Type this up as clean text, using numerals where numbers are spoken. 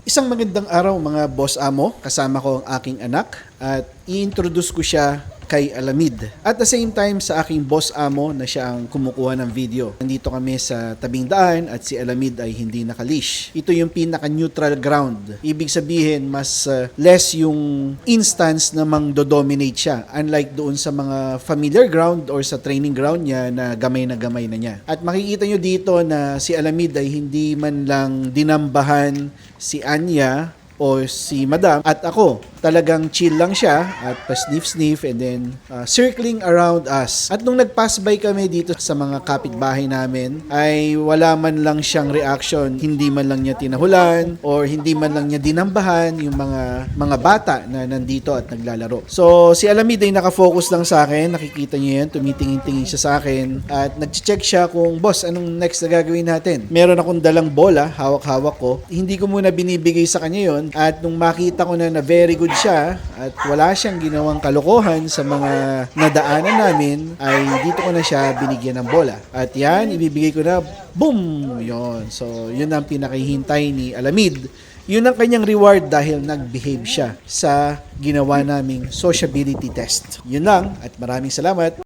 Isang magandang araw mga boss amo, kasama ko ang aking anak at i-introduce ko siya kay Alamid. At the same time sa aking boss amo na siya ang kumukuha ng video. Nandito kami sa tabing daan at si Alamid ay hindi nakalish. Ito yung pinaka-neutral ground. Ibig sabihin mas less yung instance na mang-dominate siya. Unlike doon sa mga familiar ground or sa training ground niya na gamay na niya. At makikita nyo dito na si Alamid ay hindi man lang dinambahan si Anya o si Madam at ako. Talagang chill lang siya at pa-sniff-sniff and then circling around us. At nung nag-pass by kami dito sa mga kapitbahay namin ay wala man lang siyang reaction, hindi man lang niya tinahulan or hindi man lang niya dinambahan yung mga bata na nandito at naglalaro. So si Alamid ay nakafocus lang sa akin, nakikita niyo yan, tumitingin-tingin siya sa akin at nag-check siya kung boss, anong next na gagawin natin? Meron akong dalang bola, hawak-hawak ko. Hindi ko muna binibigay sa kanya yon at nung makita ko na very good siya at wala siyang ginawang kalokohan sa mga nadaanan namin ay dito ko na siya binigyan ng bola. At yan, ibibigay ko na, boom! Yon. So, yun ang pinakahihintay ni Alamid. Yun ang kanyang reward dahil nag-behave siya sa ginawa naming sociability test. Yun lang at maraming salamat.